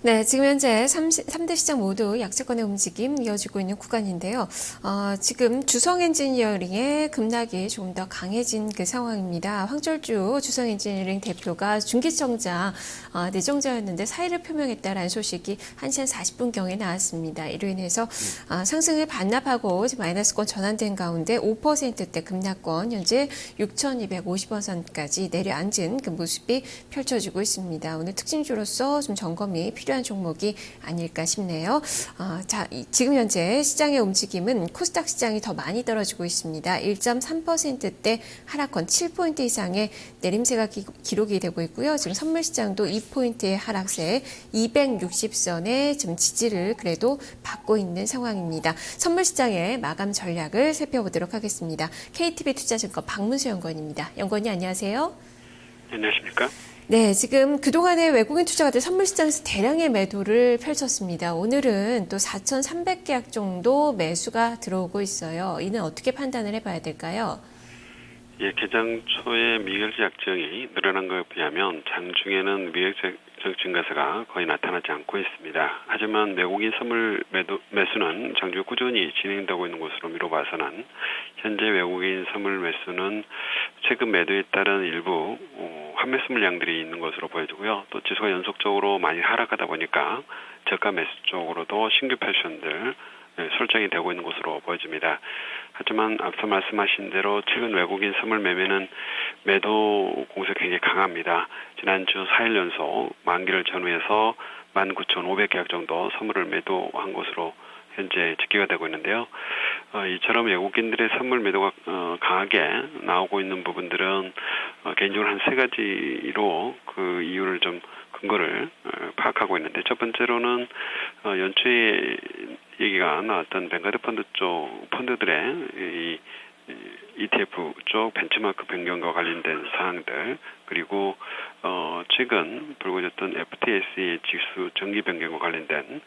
네, 지금 현재 3대 시장 모두 약세권의 움직임 이어지고 있는 구간인데요. 지금 주성 엔지니어링의 급락이 조금 더 강해진 그 상황입니다. 황철주 주성 엔지니어링 대표가 중기청장 내정자였는데 사의를 표명했다라는 소식이 1시 40분경에 나왔습니다. 이로 인해서 상승을 반납하고 마이너스권 전환된 가운데 5%대 급락권 현재 6,250원 선까지 내려앉은 그 모습이 펼쳐지고 있습니다. 오늘 특징주로서 좀 점검이 필요한 종목이 아닐까 싶네요. 지금 현재 시장의 움직임은 코스닥 시장이 더 많이 떨어지고 있습니다. 1.3%대 하락권 7포인트 이상의 내림세가 기록이 되고 있고요. 지금 선물 시장도 2포인트의 하락세 260선의 지금 지지를 그래도 받고 있는 상황입니다. 선물 시장의 마감 전략을 살펴보도록 하겠습니다. KTB 투자증권 박문수 연구원입니다. 연구원님 안녕하세요. 안녕하십니까? 네, 지금 그동안에 외국인 투자가들 선물시장에서 대량의 매도를 펼쳤습니다. 오늘은 또 4,300계약 정도 매수가 들어오고 있어요. 이는 어떻게 판단을 해봐야 될까요? 예, 개장 초에 미결제 약정이 늘어난 것에 비하면 장중에는 미결제 증가세가 거의 나타나지 않고 있습니다. 하지만 외국인 선물 매수는 장중에 꾸준히 진행되고 있는 것으로 미뤄봐서는 현재 외국인 선물 매수는 최근 매도에 따른 일부 환매수 물량들이 있는 것으로 보여지고요. 또 지수가 연속적으로 많이 하락하다 보니까 저가 매수 쪽으로도 신규 패션들 설정이 되고 있는 것으로 보여집니다. 하지만 앞서 말씀하신 대로 최근 외국인 선물 매매는 매도 공세가 굉장히 강합니다. 지난주 4일 연속 만기를 전후해서 19,500계약 정도 선물을 매도한 것으로 현재 집계가 되고 있는데요. 이처럼 외국인들의 선물 매도가 강하게 나오고 있는 부분들은 개인적으로 한 세 가지로 그 이유를 좀 근거를 파악하고 있는데, 첫 번째로는 연초에 얘기가 나왔던 뱅가드 펀드 쪽 펀드들의 이 ETF 쪽 벤치마크 변경과 관련된 사항들, 그리고 최근 불거졌던 FTSE 지수 정기 변경과 관련된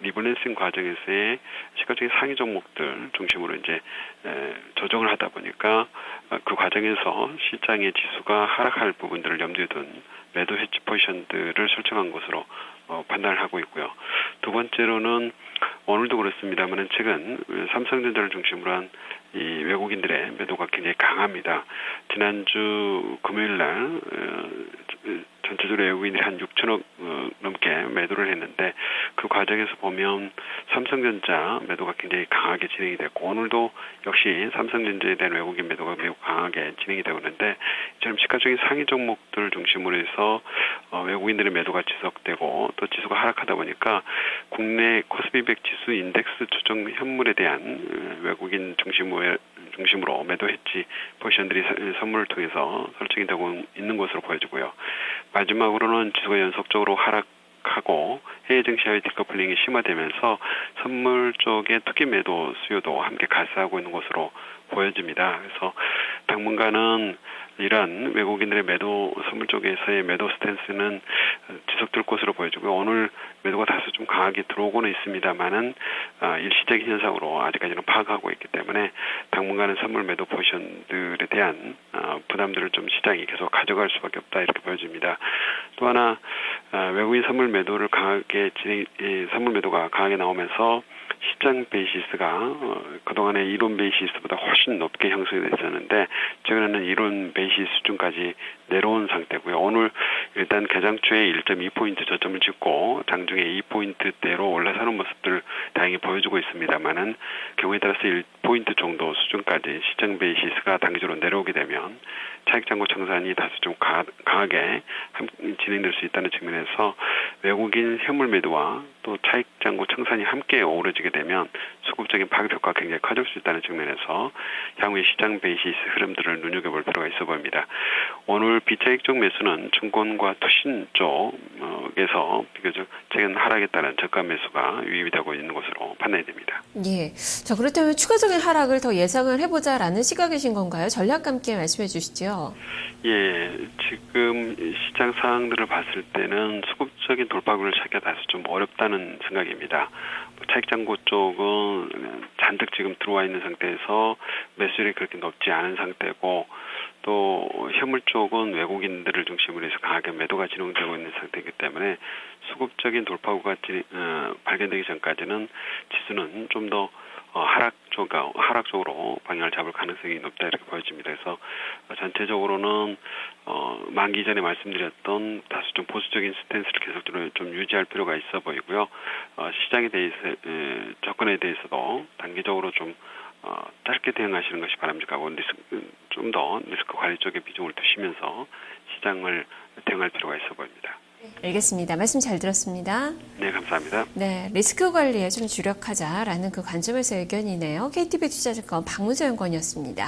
리밸런싱 과정에서의 시가총액 상위 종목들 중심으로 이제 조정을 하다 보니까 그 과정에서 시장의 지수가 하락할 부분들을 염두에 둔 매도 해지 포지션들을 설정한 것으로 판단을 하고 있고요. 두 번째로는 오늘도 그렇습니다만 최근 삼성전자를 중심으로 한 이 외국인들의 매도가 굉장히 강합니다. 지난주 금요일 날 전체적으로 외국인들이 한 6천억 넘게 매도를 했는데, 그 과정에서 보면 삼성전자 매도가 굉장히 강하게 진행이 됐고, 오늘도 역시 삼성전자에 대한 외국인 매도가 매우 강하게 진행이 되고 있는데, 이처럼 시가총액 상위 종목들을 중심으로 해서 외국인들의 매도가 지속되고 또 지수가 하락하다 보니까 국내 코스피100 지수 인덱스 추정 현물에 대한 외국인 중심으로 매도 해지 포지션들이 선물을 통해서 설정이 되고 있는 것으로 보여지고요. 마지막으로는 지수가 연속적으로 하락하고 해외 증시와의 디커플링이 심화되면서 선물 쪽의 투기 매도 수요도 함께 가세하고 있는 것으로 보여집니다. 그래서 당분간은 이러한 외국인들의 매도, 선물 쪽에서의 매도 스탠스는 지속될 것으로 보여지고요. 오늘 매도가 다소 좀 강하게 들어오고는 있습니다만은 일시적인 현상으로 아직까지는 파악하고 있기 때문에 당분간은 선물 매도 포지션들에 대한 부담들을 좀 시장이 계속 가져갈 수밖에 없다, 이렇게 보여집니다. 또 하나 외국인 선물 매도를 선물 매도가 강하게 나오면서 시장 베이시스가 그동안의 이론 베이시스보다 훨씬 높게 형성이 됐었는데, 최근에는 이론 베이시스 수준까지 내려온 상태고요. 오늘 일단 개장 초에 1.2포인트 저점을 찍고 장중에 2포인트대로 올라서는 모습들 다행히 보여주고 있습니다만은, 경우에 따라서 1포인트 정도 수준까지 시장 베이시스가 단기적으로 내려오게 되면 차익장고 청산이 다소 좀 강하게 진행될 수 있다는 측면에서 외국인 현물 매도와 또 차익장고 청산이 함께 어우러지게 되면 수급적인 파급 효과가 굉장히 커질 수 있다는 측면에서 향후의 시장 베이시스 흐름들을 눈여겨볼 필요가 있어 보입니다. 오늘 비차익 쪽 매수는 증권과 투신 쪽에서 비교적 최근 하락에 따른 저가 매수가 유입이 되고 있는 것으로 판단이 됩니다. 예. 자, 그렇다면 추가적인 하락을 더 예상을 해보자라는 시각이신 건가요? 전략과 함께 말씀해 주시죠. 예, 지금 시장 상황들을 봤을 때는 수급적인 돌파구를 찾기가 다소 좀 어렵다는 생각입니다. 차익장고 쪽은 잔뜩 지금 들어와 있는 상태에서 매수율이 그렇게 높지 않은 상태고, 또 현물 쪽은 외국인들을 중심으로 해서 강하게 매도가 진행되고 있는 상태이기 때문에 수급적인 돌파구가 발견되기 전까지는 지수는 좀 더 하락 쪽으로 방향을 잡을 가능성이 높다 이렇게 보여집니다. 그래서 전체적으로는 만기 전에 말씀드렸던 다소 좀 보수적인 스탠스를 계속적으로 좀 유지할 필요가 있어 보이고요. 시장에 대해서 접근에 대해서도 단기적으로 좀 짧게 대응하시는 것이 바람직하고 좀 더 리스크 관리 쪽에 비중을 두시면서 시장을 대응할 필요가 있어 보입니다. 알겠습니다. 말씀 잘 들었습니다. 네, 감사합니다. 네, 리스크 관리에 좀 주력하자라는 그 관점에서 의견이네요. KTB 투자증권 박문서 연구원이었습니다.